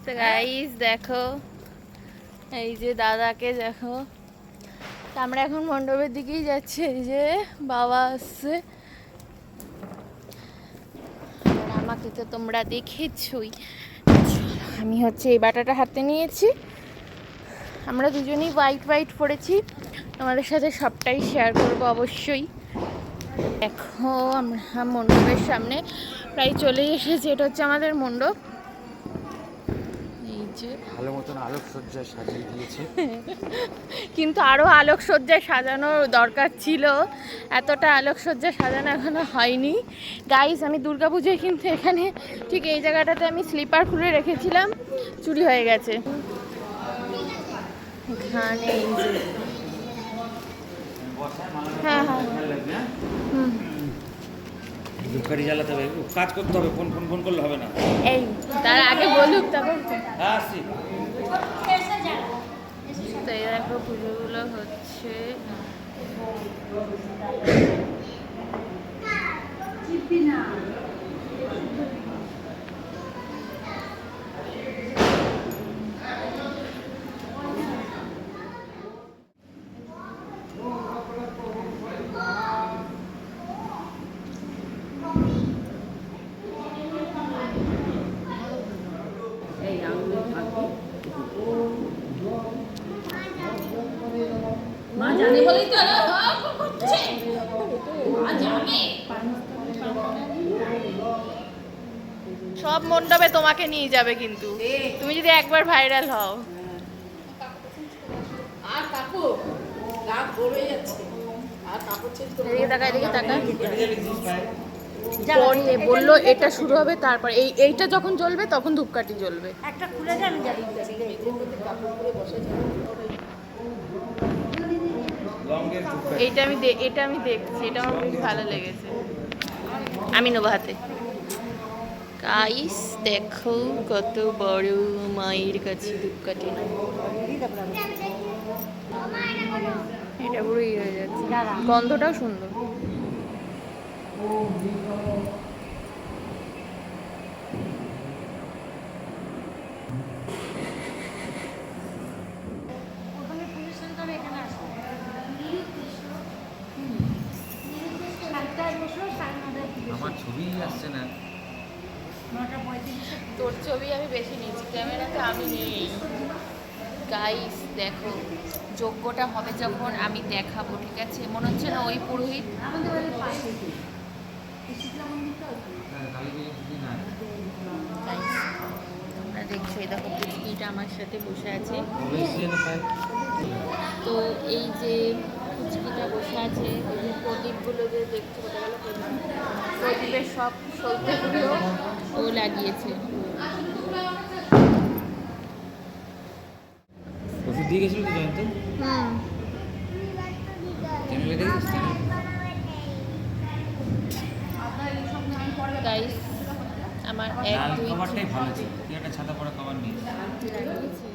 তো গাইস দেখো, এই যে দাদাকে দেখো। তো আমরা এখন মণ্ডপের দিকেই যাচ্ছি। এই যে বাবা আসছে, আর আমাকে তো তোমরা দেখেছই। আমি হচ্ছে এই বাটাটা হাতে নিয়েছি। আমরা দুজনেই হোয়াইট হোয়াইট পরেছি, তোমাদের সাথে সবটাই শেয়ার করবো অবশ্যই। দেখো আমরা মণ্ডপের সামনে প্রায় চলেই এসেছি। এটা হচ্ছে আমাদের মণ্ডপ। এই যে ভালো মতন আলোকসজ্জায় সাজিয়ে দিয়েছে, কিন্তু আরও আলোকসজ্জায় সাজানো দরকার ছিল। এতটা আলোকসজ্জা সাজানো এখনো হয়নি। গাইস, আমি দুর্গাপুজোয় কিন্তু এখানে ঠিক এই জায়গাটাতে আমি স্লিপার খুলে রেখেছিলাম, চুরি হয়ে গেছে। এখানে এই যে হ্যাঁ হ্যাঁ হুম, ধূপকাঠি জ্বালাতে হবে, কাজ করতে হবে, ফোন ফোন ফোন করলে হবে না। এই তার আগে বলুক তারপর। হ্যাঁ আসছি। তো এই দেখো পুজোগুলো হচ্ছে। মা জানে বলেই তো করছে। মা জানে। সব মণ্ডপে তোমাকে নিয়ে যাবে কিন্তু, তুমি যদি একবার ভাইরাল হও। আর কাকু রাত ভরে যাচ্ছে, আর কাপড় চেঞ্জ করে এদিকে তাকা, এদিকে তাকা। পরে বললো এটা শুরু হবে, তারপর এইটা যখন জ্বলবে তখন ধূপকাঠি জ্বলবে। একটা খুলে যান জানি কাপড় পরে বসে যায়। এটা আমি দেখছি, এটা আমার খুব ভালো লেগেছে। আমি নেবো হাতে। গাইস দেখো কত বড় মায়ের কাছে ধূপকাঠি। এটা পুরো ইয়ে হয়ে যাচ্ছে, গন্ধটাও সুন্দর। আমার ছবি আসছে না। তোর ছবি আমি বেশি নিয়েছি, ক্যামেরাতে আমি নেই। গাইস দেখো, যজ্ঞটা হবে যখন আমি দেখাবো, ঠিক আছে? মনে হচ্ছে না ওই পুরোহিত। Guys, তোমরা দেখছো, এই দেখো পুচকিটা আমার সাথে বসে আছে। তো এই যে পুচকিটা বসে আছে, এই যে প্রদীপগুলো যে দেখছো, প্রদীপের সব সৌন্দর্য ও লাগিয়েছে। ওষুধ দিয়ে গেছিল তো জয়ন্ত, চ্যানেলে দেখেছিস? গাইস আমার এক লাল দুই কভারটাই ভালো ছিল, কি একটা ছাতা পড়া কভার নিয়ে। লাগিয়েছে।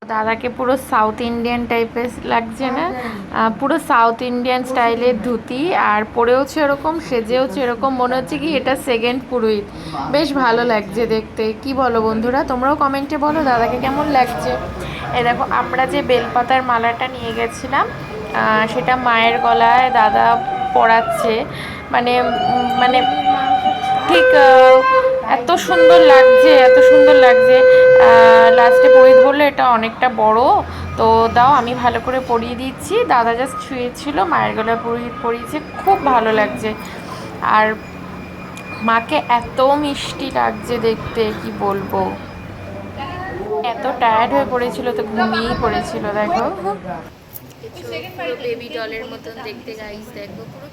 দাদাকে পুরো সাউথ ইন্ডিয়ান টাইপের লাগছে না? পুরো সাউথ ইন্ডিয়ান স্টাইলের ধুতি, আর পরেওছে এরকম, সেজেওছে এরকম, মনে হচ্ছে কি এটা সেকেন্ড পুরোহিত। বেশ ভালো লাগছে দেখতে, কি বলো বন্ধুরা? তোমরাও কমেন্টে বলো দাদাকে কেমন লাগছে। এই দেখো, আমরা যে বেলপাতার মালাটা নিয়ে গেছিলাম, সেটা মায়ের গলায় দাদা পরাচ্ছে। মানে মানে ঠিক এত সুন্দর লাগছে, এত সুন্দর লাগছে। লাস্টে পুরোহিত বললো এটা অনেকটা বড়, তো দাও আমি ভালো করে পরিয়ে দিচ্ছি। দাদা জাস্ট ছুঁয়েছিল, মায়ের গলায় পুরোহিত পরিয়েছে, খুব ভালো লাগছে। আর মাকে এত মিষ্টি লাগছে দেখতে, কি বলবো। এত টায়ার্ড হয়ে পড়েছিল, তো ঘুমিয়েই পড়েছিল। দেখো পুরো বেবি ডলের মতন দেখতে। গাইস দেখো পুরো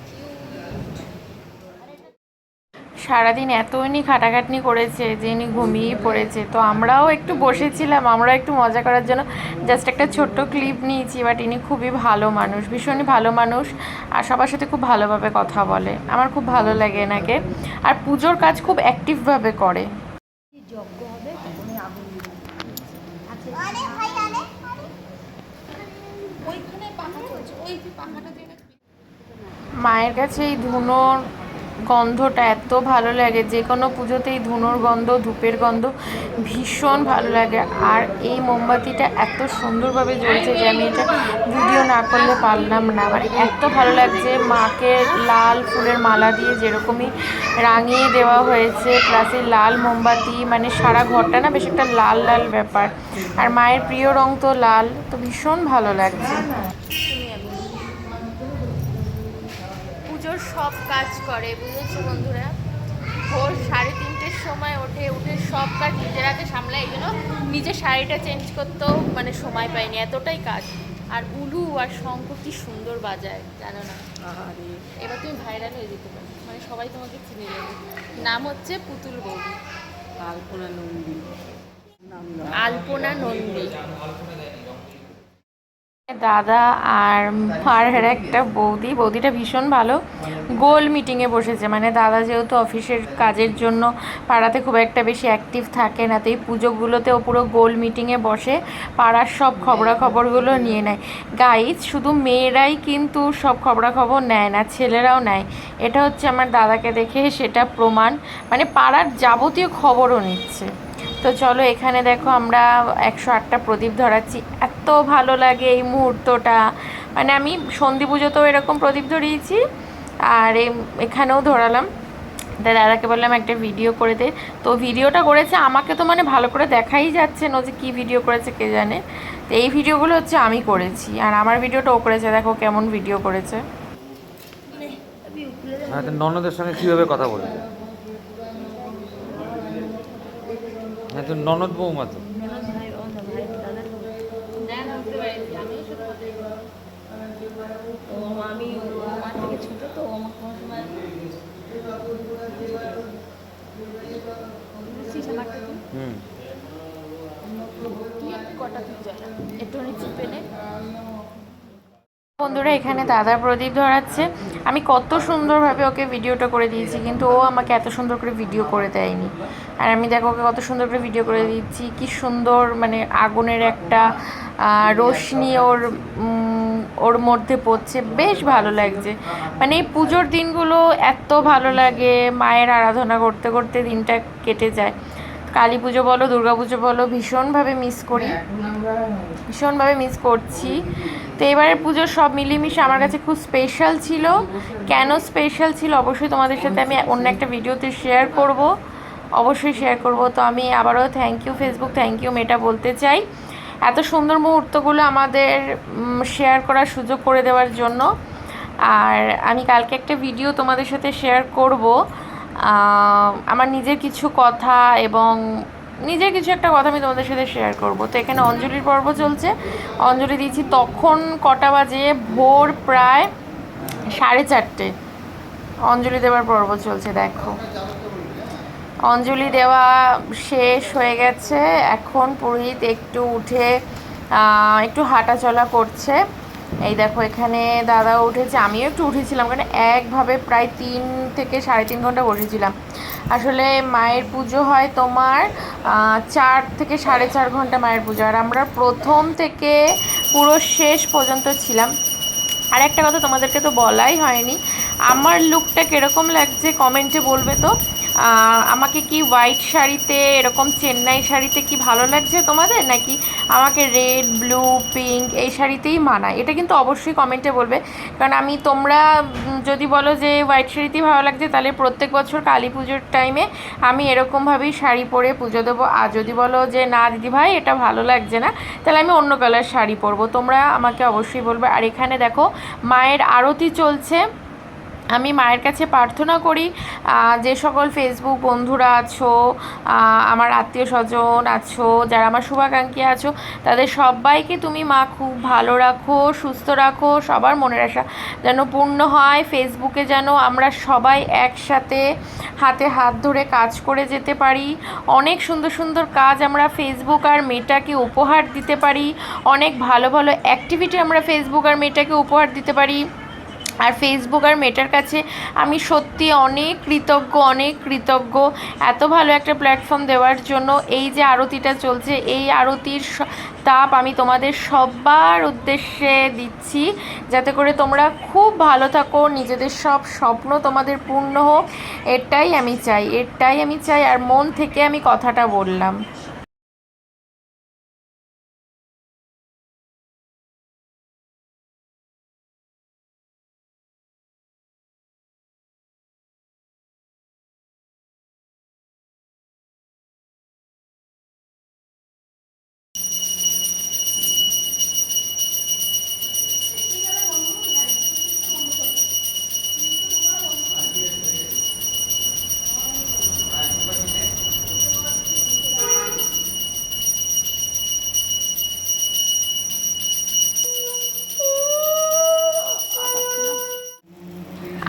সারাদিন এত ইনি খাটাখাটনি করেছে যে ইনি ঘুমিয়েই পড়েছে। তো আমরাও একটু বসেছিলাম, আমরাও একটু মজা করার জন্য জাস্ট একটা ছোট্ট ক্লিপ নিয়েছি। বাট ইনি খুবই ভালো মানুষ, ভীষণই ভালো মানুষ, আর সবার সাথে খুব ভালোভাবে কথা বলে। আমার খুব ভালো লাগে এনাকে। আর পুজোর কাজ খুব অ্যাক্টিভভাবে করে। যজ্ঞ হবে তখনই আগুন দিবে। আচ্ছা মায়ের কাছে এই ধুনোর গন্ধটা এত ভালো লাগে, যে কোনো পুজোতেই ধুনোর গন্ধ, ধূপের গন্ধ ভীষণ ভালো লাগে। আর এই মোমবাতিটা এত সুন্দরভাবে জ্বলছে যে আমি এটা ভিডিও না করলে পারলাম না। মানে এত ভালো লাগছে, মাকে লাল ফুলের মালা দিয়ে যেরকমই রাঙিয়ে দেওয়া হয়েছে, প্লাস এই লাল মোমবাতি, মানে সারা ঘরটা না বেশ একটা লাল লাল ব্যাপার। আর মায়ের প্রিয় রং তো লাল, তো ভীষণ ভালো লাগছে। পুজোর সব কাজ করে, বুঝেছো বন্ধুরা, ভোর 3:30-এর সময় উঠে সব কাজ নিজের হাতে সামলায়। এই জন্য নিজের শাড়িটা চেঞ্জ করতেও মানে সময় পাইনি, এতটাই কাজ। আর উলু আর শঙ্খ কি সুন্দর বাজায় জানো না? এবার তুমি ভাইরাল হয়ে যেতে পারো, মানে সবাই তোমাকে চিনে যাবে। নাম হচ্ছে পুতুল বৌদি, আলপনা নন্দী। আলপনা নন্দী। দাদা আর মার একটা বৌদিটা ভীষণ ভালো, গোল মিটিংয়ে বসেছে। মানে দাদা যেহেতু অফিসের কাজের জন্য পাড়াতে খুব একটা বেশি অ্যাক্টিভ থাকে না, তো এই পুজোগুলোতেও পুরো গোল মিটিংয়ে বসে পাড়ার সব খবরাখবরগুলো নিয়ে নেয়। গাইজ, শুধু মেয়েরাই কিন্তু সব খবরাখবর নেয় না, ছেলেরাও নেয়। এটা হচ্ছে আমার দাদাকে দেখে সেটা প্রমাণ, মানে পাড়ার যাবতীয় খবরও নিচ্ছে। তো চলো, এখানে দেখো আমরা 108টা প্রদীপ ধরাচ্ছি, এত ভালো লাগে এই মুহূর্তটা। মানে আমি সন্ধি পুজোতেও এরকম প্রদীপ ধরিয়েছি, আর এখানেও ধরালাম। তাই দাদাকে বললাম একটা ভিডিও করে দে, তো ভিডিওটা করেছে। আমাকে তো মানে ভালো করে দেখাই যাচ্ছে না যে কী ভিডিও করেছে কে জানে। তো এই ভিডিওগুলো হচ্ছে আমি করেছি, আর আমার ভিডিওটা ও করেছে, দেখো কেমন ভিডিও করেছে। ননদের সঙ্গে কীভাবে কথা বলবে? হ্যাঁ, তো ননদ বৌমা তো। আমি আমার থেকে ছোট, তো আমার কোনো সময় বুঝছিস আমারটা কি কটা তুই জ্বালা একটুখানি চিপে নে। বন্ধুরা, এখানে দাদা প্রদীপ ধরাচ্ছে। আমি কত সুন্দরভাবে ওকে ভিডিওটা করে দিয়েছি, কিন্তু ও আমাকে এত সুন্দর করে ভিডিও করে দেয়নি। আর আমি দেখো ওকে কত সুন্দর করে ভিডিও করে দিচ্ছি, কি সুন্দর মানে আগুনের একটা রোশনি ওর মধ্যে পড়ছে, বেশ ভালো লাগছে। মানে এই পুজোর দিনগুলো এত ভালো লাগে, মায়ের আরাধনা করতে করতে দিনটা কেটে যায়। কালী পুজো বলো, দুর্গা পুজো বলো, ভীষণভাবে মিস করছি। তো এবারের পুজো সব মিলিয়ে আমার কাছে খুব স্পেশাল ছিল। কেন স্পেশাল ছিল অবশ্যই তোমাদের সাথে আমি অন্য একটা ভিডিওতে অবশ্যই শেয়ার করব। তো আমি আবারও thank you Facebook, thank you Meta বলতে চাই, এত সুন্দর মুহূর্তগুলো আমাদের শেয়ার করার সুযোগ করে দেওয়ার জন্য। আর আমি কালকে একটা ভিডিও তোমাদের সাথে শেয়ার করব, আমার নিজের কিছু কথা এবং নিজের কিছু একটা কথা আমি তোমাদের সাথে শেয়ার করব। তো এখানে অঞ্জলির পর্ব চলছে, অঞ্জলি দিচ্ছি। তখন কটা বাজে? ভোর প্রায় 4:30 অঞ্জলি দেওয়ার পর্ব চলছে। দেখো অঞ্জলি দেওয়া শেষ হয়ে গেছে, এখন পুরোহিত একটু উঠে একটু হাঁটাচলা করছে। এই দেখো এখানে দাদাও উঠেছে, আমিও একটু উঠেছিলাম, কারণ একভাবে প্রায় 3 থেকে 3.5 ঘন্টা বসেছিলাম। আসলে মায়ের পুজো হয় তোমার 4 থেকে 4.5 ঘন্টা মায়ের পুজো, আর আমরা প্রথম থেকে পুরো শেষ পর্যন্ত ছিলাম। আর একটা কথা তোমাদেরকে তো বলাই হয়নি, আমার লুকটা কীরকম লাগছে কমেন্টে বলবে তো। আমাকে কি হোয়াইট শাড়িতে, এরকম চেন্নাই শাড়িতে কি ভালো লাগছে তোমাদের, নাকি আমাকে রেড, ব্লু, পিঙ্ক এই শাড়িতেই মানায়? এটা কিন্তু অবশ্যই কমেন্টে বলবে। কারণ তোমরা যদি বলো যে হোয়াইট শাড়িতেই ভালো লাগছে, তাহলে প্রত্যেক বছর কালী পুজোর টাইমে আমি এরকমভাবেই শাড়ি পরে পুজো দেবো। আর যদি বলো যে না দিদি ভাই এটা ভালো লাগছে না, তাহলে আমি অন্য কালার শাড়ি পরবো। তোমরা আমাকে অবশ্যই বলবে। আর এখানে দেখো মায়ের আরতি চলছে। আমি মায়ের কাছে প্রার্থনা করি, যে সকল ফেসবুক বন্ধুরা আছো, আমার আত্মীয় স্বজন আছো, যারা আমার শুভাকাঙ্ক্ষী আছো, তাদের সবাইকে তুমি মা খুব ভালো রাখো, সুস্থ রাখো, সবার মনের আশা যেন পূর্ণ হয়। ফেসবুকে যেন আমরা সবাই একসাথে হাতে হাত ধরে কাজ করে যেতে পারি, অনেক সুন্দর সুন্দর কাজ আমরা ফেসবুক আর মেটাকে উপহার দিতে পারি, অনেক ভালো ভালো অ্যাক্টিভিটি আমরা ফেসবুক আর মেটাকে উপহার দিতে পারি। আর ফেসবুক আর মেটার কাছে আমি সত্যি অনেক কৃতজ্ঞ এত ভালো একটা প্ল্যাটফর্ম দেওয়ার জন্য। এই যে আরতিটা চলছে, এই আরতির তাপ আমি তোমাদের সবার উদ্দেশ্যে দিচ্ছি, যাতে করে তোমরা খুব ভালো থাকো, নিজেদের সব স্বপ্ন তোমাদের পূর্ণ হোক, এটাই আমি চাই, আর মন থেকে আমি কথাটা বললাম।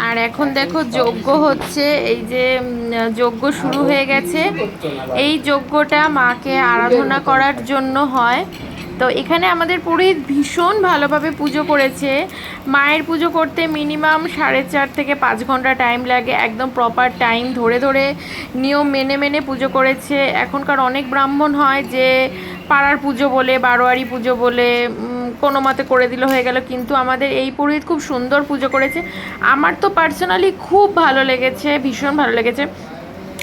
আর এখন দেখো যজ্ঞ হচ্ছে, এই যে যজ্ঞ শুরু হয়ে গেছে। এই যজ্ঞটা মাকে আরাধনা করার জন্য হয়। তো এখানে আমাদের পুরোহিত ভীষণ ভালোভাবে পুজো করেছে। মায়ের পুজো করতে মিনিমাম 4.5 থেকে 5 ঘন্টা টাইম লাগে, একদম প্রপার টাইম ধরে নিয়ম মেনে পুজো করেছে। এখনকার অনেক ব্রাহ্মণ হয় যে পাড়ার পুজো বলে, বারোয়ারি পুজো বলে কোনো মতে করে দিল, হয়ে গেল, কিন্তু আমাদের এই পুরোহিত খুব সুন্দর পুজো করেছে। আমার তো পার্সোনালি খুব ভালো লেগেছে, ভীষণ ভালো লেগেছে।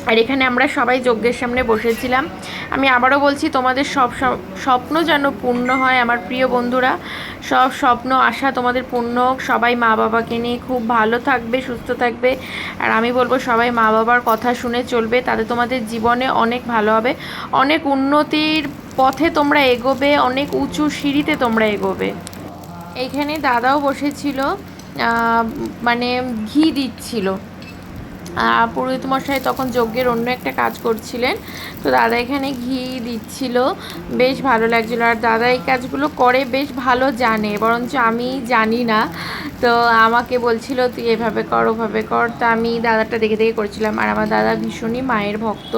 আর এখানে আমরা সবাই যজ্ঞের সামনে বসেছিলাম। আমি আবারও বলছি, তোমাদের সব স্বপ্ন যেন পূর্ণ হয় আমার প্রিয় বন্ধুরা, সব স্বপ্ন আশা তোমাদের পূর্ণ হোক। সবাই মা বাবাকে নিয়ে খুব ভালো থাকবে, সুস্থ থাকবে। আর আমি বলবো সবাই মা বাবার কথা শুনে চলবে, তাতে তোমাদের জীবনে অনেক ভালো হবে, অনেক উন্নতির পথে তোমরা এগোবে, অনেক উঁচু সিঁড়িতে তোমরা এগোবে। এইখানে দাদাও বসেছিল, মানে ঘি দিচ্ছিল। পুরোহিত মশাই তখন যজ্ঞের অন্য একটা কাজ করছিলেন, তো দাদা এখানে ঘি দিচ্ছিল, বেশ ভালো লাগছিলো। আর দাদা এই কাজগুলো করে বেশ ভালো জানে, বরঞ্চ আমি জানি না। তো আমাকে বলছিল তুই এভাবে কর ওভাবে কর, তা আমি দাদাটা দেখে করছিলাম। আর আমার দাদা ভীষণই মায়ের ভক্ত,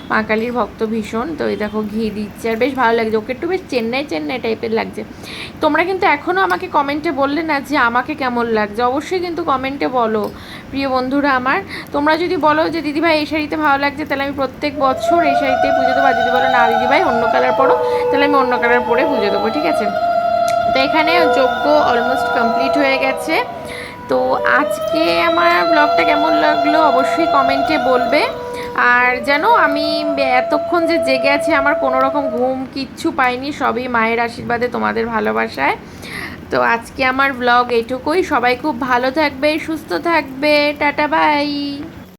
মা কালীর ভক্ত ভীষণ। তো এই দেখো ঘি দিচ্ছে, আর বেশ ভালো লাগছে, ওকে একটু বেশ চেন্নাই টাইপের লাগছে। তোমরা কিন্তু এখনও আমাকে কমেন্টে বললে না যে আমাকে কেমন লাগছে, অবশ্যই কিন্তু কমেন্টে বলো প্রিয় বন্ধুরা আমার। তোমরা যদি বলো যে দিদিভাই এই শাড়িতে ভালো লাগছে, তাহলে আমি প্রত্যেক বছর এই শাড়িতে পুজো দেবো। আর যদি বলো না দিদিভাই অন্য কালার পরো, তাহলে আমি অন্য কালার পরে পুজো দেবো, ঠিক আছে? তো এখানে যজ্ঞ অলমোস্ট কমপ্লিট হয়ে গেছে। তো আজকে আমার ব্লগটা কেমন লাগলো অবশ্যই কমেন্টে বলবে। আর জানো আমি এতক্ষণ যে জেগে আছি, আমার কোনো রকম ঘুম কিচ্ছু পাইনি, সবই মায়ের আশীর্বাদে, তোমাদের ভালোবাসায়। তো আজকে আমার ব্লগ এইটুকুই। সবাই খুব ভালো থাকবে, সুস্থ থাকবে, টাটা বাই।